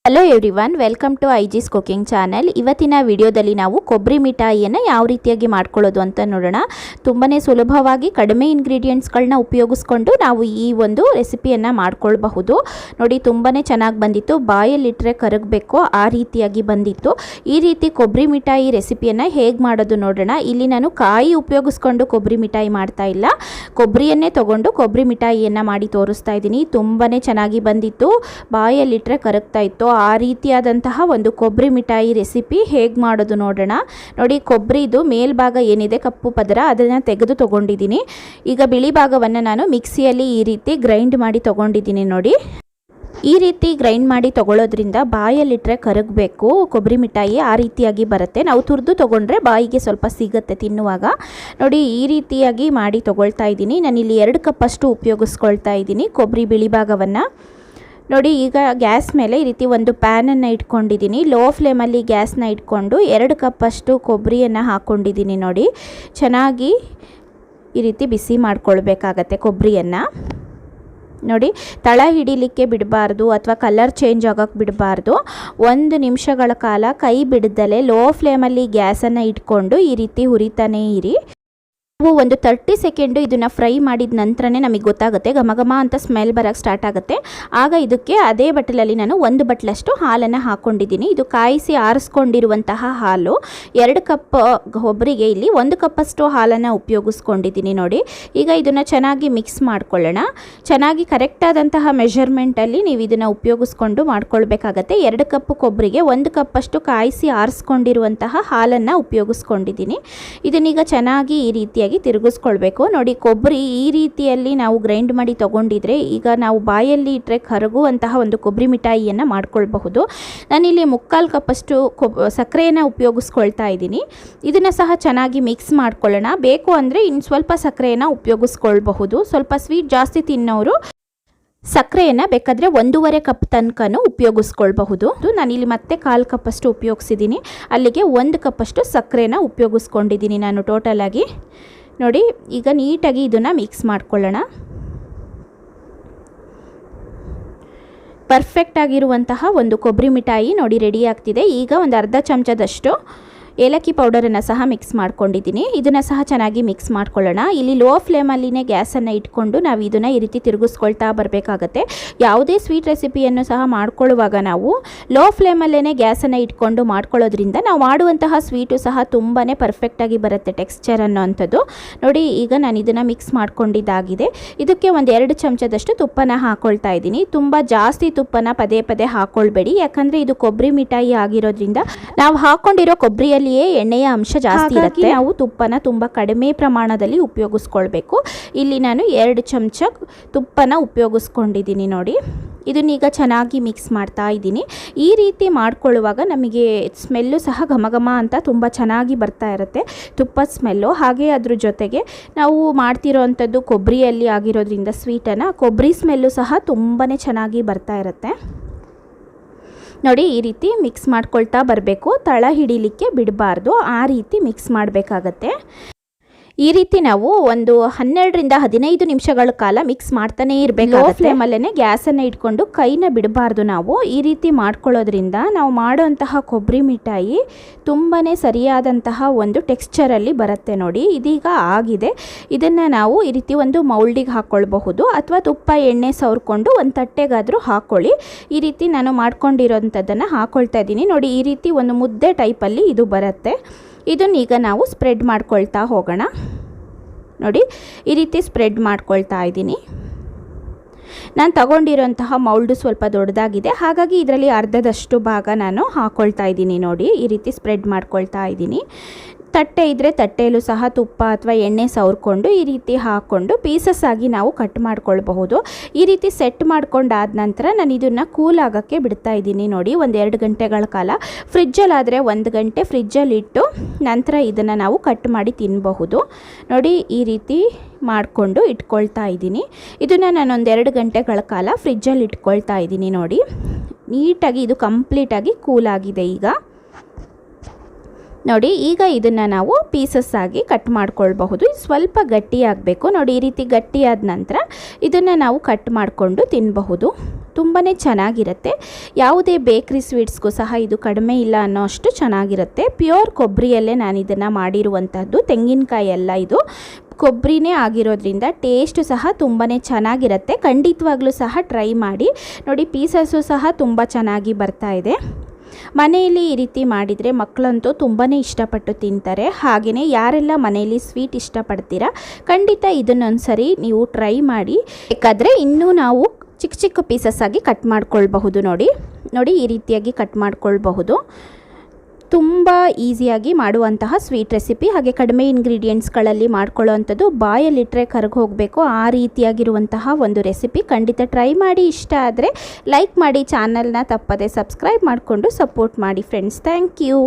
Hello everyone, welcome to ಐಜಿಸ್ cooking channel. ಇವತ್ತಿನ ವಿಡಿಯೋದಲ್ಲಿ ನಾವು ಕೊಬ್ಬರಿ ಮಿಠಾಯಿಯನ್ನು ಯಾವ ರೀತಿಯಾಗಿ ಮಾಡ್ಕೊಳ್ಳೋದು ಅಂತ ನೋಡೋಣ. ತುಂಬಾ ಸುಲಭವಾಗಿ ಕಡಿಮೆ ಇಂಗ್ರೀಡಿಯೆಂಟ್ಸ್ಗಳನ್ನ ಉಪಯೋಗಿಸ್ಕೊಂಡು ನಾವು ಈ ಒಂದು ರೆಸಿಪಿಯನ್ನು ಮಾಡ್ಕೊಳ್ಬಹುದು. ನೋಡಿ, ತುಂಬಾ ಚೆನ್ನಾಗಿ ಬಂದಿತ್ತು. ಬಾಯಲ್ಲಿಟ್ಟರೆ ಕರಗಬೇಕು ಆ ರೀತಿಯಾಗಿ ಬಂದಿತ್ತು. ಈ ರೀತಿ ಕೊಬ್ಬರಿ ಮಿಠಾಯಿ ರೆಸಿಪಿಯನ್ನು ಹೇಗೆ ಮಾಡೋದು ನೋಡೋಣ. ಇಲ್ಲಿ ನಾನು ಕಾಯಿ ಉಪಯೋಗಿಸ್ಕೊಂಡು ಕೊಬ್ಬರಿ ಮಿಠಾಯಿ ಮಾಡ್ತಾ ಇಲ್ಲ, ಕೊಬ್ಬರಿಯನ್ನೇ ತೊಗೊಂಡು ಕೊಬ್ಬರಿ ಮಿಠಾಯಿಯನ್ನು ಮಾಡಿ ತೋರಿಸ್ತಾ ಇದ್ದೀನಿ. ತುಂಬಾ ಚೆನ್ನಾಗಿ ಬಂದಿತ್ತು, ಬಾಯಲ್ಲಿಟ್ಟರೆ ಕರಗ್ತಾ ಇತ್ತು. ಆ ರೀತಿಯಾದಂತಹ ಒಂದು ಕೊಬ್ಬರಿ ಮಿಠಾಯಿ ರೆಸಿಪಿ ಹೇಗೆ ಮಾಡೋದು ನೋಡೋಣ. ನೋಡಿ, ಕೊಬ್ಬರಿದು ಮೇಲ್ಭಾಗ ಏನಿದೆ ಕಪ್ಪು ಪದರ ಅದನ್ನು ತೆಗೆದು ತೊಗೊಂಡಿದ್ದೀನಿ. ಈಗ ಬಿಳಿ ಭಾಗವನ್ನು ನಾನು ಮಿಕ್ಸಿಯಲ್ಲಿ ಈ ರೀತಿ ಗ್ರೈಂಡ್ ಮಾಡಿ ತೊಗೊಂಡಿದ್ದೀನಿ. ನೋಡಿ, ಈ ರೀತಿ ಗ್ರೈಂಡ್ ಮಾಡಿ ತೊಗೊಳ್ಳೋದ್ರಿಂದ ಬಾಯಲ್ಲಿಟ್ಟರೆ ಕರಗಬೇಕು ಕೊಬ್ಬರಿ ಮಿಠಾಯಿ, ಆ ರೀತಿಯಾಗಿ ಬರುತ್ತೆ. ನಾವು ತುರಿದು ತೊಗೊಂಡ್ರೆ ಬಾಯಿಗೆ ಸ್ವಲ್ಪ ಸಿಗುತ್ತೆ ತಿನ್ನುವಾಗ. ನೋಡಿ, ಈ ರೀತಿಯಾಗಿ ಮಾಡಿ ತೊಗೊಳ್ತಾ ಇದ್ದೀನಿ. ನಾನಿಲ್ಲಿ 2 ಕಪ್ಪಷ್ಟು ಉಪಯೋಗಿಸ್ಕೊಳ್ತಾ ಇದ್ದೀನಿ ಕೊಬ್ಬರಿ ಬಿಳಿ ಭಾಗವನ್ನು. ನೋಡಿ, ಈಗ ಗ್ಯಾಸ್ ಮೇಲೆ ಈ ರೀತಿ ಒಂದು ಪ್ಯಾನನ್ನು ಇಟ್ಕೊಂಡಿದ್ದೀನಿ. ಲೋ ಫ್ಲೇಮಲ್ಲಿ ಗ್ಯಾಸ್ನ ಇಟ್ಕೊಂಡು 2 ಕಪ್ಪಷ್ಟು ಕೊಬ್ಬರಿಯನ್ನು ಹಾಕ್ಕೊಂಡಿದ್ದೀನಿ. ನೋಡಿ, ಚೆನ್ನಾಗಿ ಈ ರೀತಿ ಬಿಸಿ ಮಾಡ್ಕೊಳ್ಬೇಕಾಗತ್ತೆ ಕೊಬ್ಬರಿಯನ್ನು. ನೋಡಿ, ತಳ ಹಿಡಿಲಿಕ್ಕೆ ಬಿಡಬಾರ್ದು ಅಥವಾ ಕಲರ್ ಚೇಂಜ್ ಆಗೋಕ್ಕೆ ಬಿಡಬಾರ್ದು. 1 ನಿಮಿಷಗಳ ಕಾಲ ಕೈ ಬಿಡದಲೇ ಲೋ ಫ್ಲೇಮಲ್ಲಿ ಗ್ಯಾಸನ್ನು ಇಟ್ಕೊಂಡು ಈ ರೀತಿ ಹುರಿತಾನೇ ಇರಿ. ನಾವು ಒಂದು 30 ಸೆಕೆಂಡು ಇದನ್ನು ಫ್ರೈ ಮಾಡಿದ ನಂತರನೇ ನಮಗೆ ಗೊತ್ತಾಗುತ್ತೆ, ಘಮ ಘಮ ಅಂತ ಸ್ಮೆಲ್ ಬರೋಕ್ಕೆ ಸ್ಟಾರ್ಟ್ ಆಗುತ್ತೆ. ಆಗ ಇದಕ್ಕೆ ಅದೇ ಬಟ್ಟಲಲ್ಲಿ ನಾನು 1 ಬಟ್ಲಷ್ಟು ಹಾಲನ್ನು ಹಾಕ್ಕೊಂಡಿದ್ದೀನಿ. ಇದು ಕಾಯಿಸಿ ಆರಿಸ್ಕೊಂಡಿರುವಂತಹ ಹಾಲು. 2 ಕಪ್ ಕೊಬ್ಬರಿಗೆ ಇಲ್ಲಿ 1 ಕಪ್ಪಷ್ಟು ಹಾಲನ್ನು ಉಪಯೋಗಿಸ್ಕೊಂಡಿದ್ದೀನಿ. ನೋಡಿ, ಈಗ ಇದನ್ನು ಚೆನ್ನಾಗಿ ಮಿಕ್ಸ್ ಮಾಡ್ಕೊಳ್ಳೋಣ. ಚೆನ್ನಾಗಿ ಕರೆಕ್ಟಾದಂತಹ ಮೆಷರ್ಮೆಂಟಲ್ಲಿ ನೀವು ಇದನ್ನು ಉಪಯೋಗಿಸ್ಕೊಂಡು ಮಾಡ್ಕೊಳ್ಬೇಕಾಗತ್ತೆ. 2 ಕಪ್ ಕೊಬ್ಬರಿಗೆ 1 ಕಪ್ಪಷ್ಟು ಕಾಯಿಸಿ ಆರಿಸ್ಕೊಂಡಿರುವಂತಹ ಹಾಲನ್ನು ಉಪಯೋಗಿಸ್ಕೊಂಡಿದ್ದೀನಿ. ಇದನ್ನೀಗ ಚೆನ್ನಾಗಿ ಈ ರೀತಿಯಾಗಿ ತಿರುಗಿಸ್ಕೊಳ್ಬೇಕು. ನೋಡಿ, ಕೊಬ್ಬರಿ ಈ ರೀತಿಯಲ್ಲಿ ನಾವು ಗ್ರೈಂಡ್ ಮಾಡಿ ತಗೊಂಡಿದ್ರೆ ಈಗ ನಾವು ಬಾಯಲ್ಲಿ ಇಟ್ಟರೆ ಕರಗುವಂತಹ ಒಂದು ಕೊಬ್ಬರಿ ಮಿಠಾಯಿಯನ್ನು ಮಾಡ್ಕೊಳ್ಬಹುದು. ನಾನಿಲ್ಲಿ 3/4 ಕಪ್ಪಷ್ಟು ಸಕ್ಕರೆಯನ್ನು ಉಪಯೋಗಿಸ್ಕೊಳ್ತಾ ಇದ್ದೀನಿ. ಇದನ್ನು ಸಹ ಚೆನ್ನಾಗಿ ಮಿಕ್ಸ್ ಮಾಡ್ಕೊಳ್ಳೋಣ. ಬೇಕು ಅಂದರೆ ಇನ್ನು ಸ್ವಲ್ಪ ಸಕ್ಕರೆಯನ್ನು ಉಪಯೋಗಿಸ್ಕೊಳ್ಬಹುದು. ಸ್ವಲ್ಪ ಸ್ವೀಟ್ ಜಾಸ್ತಿ ತಿನ್ನೋರು ಸಕ್ಕರೆಯನ್ನು ಬೇಕಾದರೆ 1.5 ಕಪ್ ತನಕನೂ ಉಪಯೋಗಿಸ್ಕೊಳ್ಬಹುದು. ನಾನಿಲ್ಲಿ ಮತ್ತೆ 1/4 ಕಪ್ಪಷ್ಟು ಉಪಯೋಗಿಸಿದ್ದೀನಿ. ಅಲ್ಲಿಗೆ 1 ಕಪ್ಪಷ್ಟು ಸಕ್ಕರೆನ ಉಪಯೋಗಿಸ್ಕೊಂಡಿದ್ದೀನಿ ನಾನು ಟೋಟಲಾಗಿ. ನೋಡಿ, ಈಗ ನೀಟಾಗಿ ಇದನ್ನು ಮಿಕ್ಸ್ ಮಾಡ್ಕೊಳ್ಳೋಣ. ಪರ್ಫೆಕ್ಟ್ ಆಗಿರುವಂತಹ ಒಂದು ಕೊಬ್ಬರಿ ಮಿಠಾಯಿ ನೋಡಿ ರೆಡಿ ಆಗ್ತಿದೆ. ಈಗ ಒಂದು ಅರ್ಧ ಚಮಚದಷ್ಟು ಏಲಕ್ಕಿ ಪೌಡರನ್ನು ಸಹ ಮಿಕ್ಸ್ ಮಾಡ್ಕೊಂಡಿದ್ದೀನಿ. ಇದನ್ನು ಸಹ ಚೆನ್ನಾಗಿ ಮಿಕ್ಸ್ ಮಾಡ್ಕೊಳ್ಳೋಣ. ಇಲ್ಲಿ ಲೋ ಫ್ಲೇಮಲ್ಲಿನೇ ಗ್ಯಾಸನ್ನು ಇಟ್ಕೊಂಡು ನಾವು ಇದನ್ನು ಈ ರೀತಿ ತಿರುಗಿಸ್ಕೊಳ್ತಾ ಬರಬೇಕಾಗತ್ತೆ. ಯಾವುದೇ ಸ್ವೀಟ್ ರೆಸಿಪಿಯನ್ನು ಸಹ ಮಾಡ್ಕೊಳ್ಳುವಾಗ ನಾವು ಲೋ ಫ್ಲೇಮಲ್ಲೇ ಗ್ಯಾಸನ್ನು ಇಟ್ಕೊಂಡು ಮಾಡ್ಕೊಳ್ಳೋದ್ರಿಂದ ನಾವು ಮಾಡುವಂತಹ ಸ್ವೀಟು ಸಹ ತುಂಬಾ ಪರ್ಫೆಕ್ಟಾಗಿ ಬರುತ್ತೆ, ಟೆಕ್ಸ್ಚರ್ ಅನ್ನೋವಂಥದ್ದು. ನೋಡಿ, ಈಗ ನಾನು ಇದನ್ನು ಮಿಕ್ಸ್ ಮಾಡ್ಕೊಂಡಿದ್ದಾಗಿದೆ. ಇದಕ್ಕೆ ಒಂದು 2 ಚಮಚದಷ್ಟು ತುಪ್ಪನ ಹಾಕ್ಕೊಳ್ತಾ ಇದ್ದೀನಿ. ತುಂಬ ಜಾಸ್ತಿ ತುಪ್ಪನ ಪದೇ ಪದೇ ಹಾಕ್ಕೊಳ್ಬೇಡಿ, ಯಾಕಂದರೆ ಇದು ಕೊಬ್ಬರಿ ಮಿಠಾಯಿ ಆಗಿರೋದ್ರಿಂದ ನಾವು ಹಾಕ್ಕೊಂಡಿರೋ ಕೊಬ್ಬರಿಯಲ್ಲಿ ಎಣ್ಣೆಯ ಅಂಶ ಜಾಸ್ತಿ ಇರುತ್ತೆ. ನಾವು ತುಪ್ಪನ ತುಂಬ ಕಡಿಮೆ ಪ್ರಮಾಣದಲ್ಲಿ ಉಪಯೋಗಿಸ್ಕೊಳ್ಬೇಕು. ಇಲ್ಲಿ ನಾನು 2 ಚಮಚ ತುಪ್ಪನ ಉಪಯೋಗಿಸ್ಕೊಂಡಿದ್ದೀನಿ. ನೋಡಿ, ಇದನ್ನೀಗ ಚೆನ್ನಾಗಿ ಮಿಕ್ಸ್ ಮಾಡ್ತಾ ಇದ್ದೀನಿ. ಈ ರೀತಿ ಮಾಡ್ಕೊಳ್ಳುವಾಗ ನಮಗೆ ಸ್ಮೆಲ್ಲು ಸಹ ಘಮ ಘಮ ಅಂತ ತುಂಬ ಚೆನ್ನಾಗಿ ಬರ್ತಾ ಇರುತ್ತೆ, ತುಪ್ಪದ ಸ್ಮೆಲ್ಲು. ಹಾಗೆ ಅದ್ರ ಜೊತೆಗೆ ನಾವು ಮಾಡ್ತಿರೋ ಅಂಥದ್ದು ಕೊಬ್ಬರಿಯಲ್ಲಿ ಆಗಿರೋದ್ರಿಂದ ಸ್ವೀಟನ್ನು ಕೊಬ್ಬರಿ ಸ್ಮೆಲ್ಲು ಸಹ ತುಂಬಾ ಚೆನ್ನಾಗಿ ಬರ್ತಾ ಇರುತ್ತೆ. ನೋಡಿ, ಈ ರೀತಿ ಮಿಕ್ಸ್ ಮಾಡ್ಕೊಳ್ತಾ ಬರಬೇಕು, ತಳ ಹಿಡಿಲಿಕ್ಕೆ ಬಿಡಬಾರ್ದು, ಆ ರೀತಿ ಮಿಕ್ಸ್ ಮಾಡಬೇಕಾಗತ್ತೆ. ಈ ರೀತಿ ನಾವು ಒಂದು 12ರಿಂದ 15 ನಿಮಿಷಗಳ ಕಾಲ ಮಿಕ್ಸ್ ಮಾಡ್ತಾನೇ ಇರಬೇಕು. ಲೋ ಫ್ಲೇಮಲ್ಲೇ ಗ್ಯಾಸನ್ನು ಇಟ್ಕೊಂಡು ಕೈನ ಬಿಡಬಾರ್ದು. ನಾವು ಈ ರೀತಿ ಮಾಡ್ಕೊಳ್ಳೋದ್ರಿಂದ ನಾವು ಮಾಡುವಂತಹ ಕೊಬ್ಬರಿ ಮಿಠಾಯಿ ತುಂಬಾ ಸರಿಯಾದಂತಹ ಒಂದು ಟೆಕ್ಸ್ಚರಲ್ಲಿ ಬರುತ್ತೆ. ನೋಡಿ, ಇದೀಗ ಆಗಿದೆ. ಇದನ್ನು ನಾವು ಈ ರೀತಿ ಒಂದು ಮೌಲ್ಡಿಗೆ ಹಾಕ್ಕೊಳ್ಬಹುದು ಅಥವಾ ತುಪ್ಪ ಎಣ್ಣೆ ಸವರ್ಕೊಂಡು ಒಂದು ತಟ್ಟೆಗಾದರೂ ಹಾಕ್ಕೊಳ್ಳಿ. ಈ ರೀತಿ ನಾನು ಮಾಡ್ಕೊಂಡಿರೋಂಥದ್ದನ್ನು ಹಾಕ್ಕೊಳ್ತಾ ಇದ್ದೀನಿ. ನೋಡಿ, ಈ ರೀತಿ ಒಂದು ಮುದ್ದೆ ಟೈಪಲ್ಲಿ ಇದು ಬರುತ್ತೆ. ಇದನ್ನೀಗ ನಾವು ಸ್ಪ್ರೆಡ್ ಮಾಡ್ಕೊಳ್ತಾ ಹೋಗೋಣ. ನೋಡಿ, ಈ ರೀತಿ ಸ್ಪ್ರೆಡ್ ಮಾಡ್ಕೊಳ್ತಾ ಇದ್ದೀನಿ. ನಾನು ತಗೊಂಡಿರೋಂತಹ ಮೌಲ್ಡು ಸ್ವಲ್ಪ ದೊಡ್ಡದಾಗಿದೆ, ಹಾಗಾಗಿ ಇದರಲ್ಲಿ ಅರ್ಧದಷ್ಟು ಭಾಗ ನಾನು ಹಾಕ್ಕೊಳ್ತಾ ಇದ್ದೀನಿ. ನೋಡಿ, ಈ ರೀತಿ ಸ್ಪ್ರೆಡ್ ಮಾಡ್ಕೊಳ್ತಾ ಇದ್ದೀನಿ. ತಟ್ಟೆ ಇದ್ದರೆ ತಟ್ಟೆಯಲ್ಲೂ ಸಹ ತುಪ್ಪ ಅಥವಾ ಎಣ್ಣೆ ಸವರ್ಕೊಂಡು ಈ ರೀತಿ ಹಾಕ್ಕೊಂಡು ಪೀಸಸ್ ಆಗಿ ನಾವು ಕಟ್ ಮಾಡ್ಕೊಳ್ಬಹುದು. ಈ ರೀತಿ ಸೆಟ್ ಮಾಡ್ಕೊಂಡಾದ ನಂತರ ನಾನು ಇದನ್ನು ಕೂಲ್ ಆಗೋಕ್ಕೆ ಬಿಡ್ತಾ ಇದ್ದೀನಿ. ನೋಡಿ, ಒಂದು 2 ಗಂಟೆಗಳ ಕಾಲ. ಫ್ರಿಜ್ಜಲ್ಲಾದರೆ 1 ಗಂಟೆ ಫ್ರಿಜ್ಜಲ್ಲಿಟ್ಟು ನಂತರ ಇದನ್ನು ನಾವು ಕಟ್ ಮಾಡಿ ತಿನ್ನಬಹುದು. ನೋಡಿ, ಈ ರೀತಿ ಮಾಡಿಕೊಂಡು ಇಟ್ಕೊಳ್ತಾ ಇದ್ದೀನಿ. ಇದನ್ನು ನಾನೊಂದು 2 ಗಂಟೆಗಳ ಕಾಲ ಫ್ರಿಜ್ಜಲ್ಲಿ ಇಟ್ಕೊಳ್ತಾ ಇದ್ದೀನಿ. ನೋಡಿ, ನೀಟಾಗಿ ಇದು ಕಂಪ್ಲೀಟಾಗಿ ಕೂಲ್ ಆಗಿದೆ ಈಗ. ನೋಡಿ, ಈಗ ಇದನ್ನು ನಾವು ಪೀಸಸ್ ಆಗಿ ಕಟ್ ಮಾಡ್ಕೊಳ್ಬಹುದು. ಸ್ವಲ್ಪ ಗಟ್ಟಿಯಾಗಬೇಕು. ನೋಡಿ, ಈ ರೀತಿ ಗಟ್ಟಿಯಾದ ನಂತರ ಇದನ್ನು ನಾವು ಕಟ್ ಮಾಡಿಕೊಂಡು ತಿನ್ನಬಹುದು. ತುಂಬಾ ಚೆನ್ನಾಗಿರುತ್ತೆ. ಯಾವುದೇ ಬೇಕ್ರಿ ಸ್ವೀಟ್ಸ್ಗೂ ಸಹ ಇದು ಕಡಿಮೆ ಇಲ್ಲ ಅನ್ನೋ ಅಷ್ಟು ಚೆನ್ನಾಗಿರುತ್ತೆ. ಪ್ಯೂರ್ ಕೊಬ್ಬರಿಯಲ್ಲೇ ನಾನು ಇದನ್ನು ಮಾಡಿರುವಂಥದ್ದು, ತೆಂಗಿನಕಾಯಿ ಎಲ್ಲ ಇದು ಕೊಬ್ಬರಿನೇ ಆಗಿರೋದ್ರಿಂದ ಟೇಸ್ಟು ಸಹ ತುಂಬಾ ಚೆನ್ನಾಗಿರುತ್ತೆ. ಖಂಡಿತವಾಗ್ಲೂ ಸಹ ಟ್ರೈ ಮಾಡಿ ನೋಡಿ. ಪೀಸಸ್ಸು ಸಹ ತುಂಬ ಚೆನ್ನಾಗಿ ಬರ್ತಾ ಇದೆ. ಮನೆಯಲ್ಲಿ ಈ ರೀತಿ ಮಾಡಿದರೆ ಮಕ್ಕಳಂತೂ ತುಂಬಾ ಇಷ್ಟಪಟ್ಟು ತಿಂತಾರೆ. ಹಾಗೆಯೇ ಯಾರೆಲ್ಲ ಮನೆಯಲ್ಲಿ ಸ್ವೀಟ್ ಇಷ್ಟಪಡ್ತೀರಾ ಖಂಡಿತ ಇದನ್ನೊಂದ್ಸರಿ ನೀವು ಟ್ರೈ ಮಾಡಿ. ಬೇಕಾದರೆ ಇನ್ನೂ ನಾವು ಚಿಕ್ಕ ಚಿಕ್ಕ ಪೀಸಸ್ ಆಗಿ ಕಟ್ ಮಾಡ್ಕೊಳ್ಬಹುದು. ನೋಡಿ ಈ ರೀತಿಯಾಗಿ ಕಟ್ ಮಾಡ್ಕೊಳ್ಬಹುದು. ತುಂಬ ಈಸಿಯಾಗಿ ಮಾಡುವಂತಹ ಸ್ವೀಟ್ ರೆಸಿಪಿ, ಹಾಗೆ ಕಡಿಮೆ ಇಂಗ್ರೀಡಿಯೆಂಟ್ಸ್ಗಳಲ್ಲಿ ಮಾಡ್ಕೊಳ್ಳೋವಂಥದ್ದು, ಬಾಯಲ್ಲಿಟ್ಟರೆ ಕರಗಿ ಹೋಗಬೇಕು ಆ ರೀತಿಯಾಗಿರುವಂತಹ ಒಂದು ರೆಸಿಪಿ. ಖಂಡಿತ ಟ್ರೈ ಮಾಡಿ. ಇಷ್ಟ ಆದರೆ ಲೈಕ್ ಮಾಡಿ, ಚಾನಲ್ನ ತಪ್ಪದೆ ಸಬ್ಸ್ಕ್ರೈಬ್ ಮಾಡಿಕೊಂಡು ಸಪೋರ್ಟ್ ಮಾಡಿ ಫ್ರೆಂಡ್ಸ್. Thank you.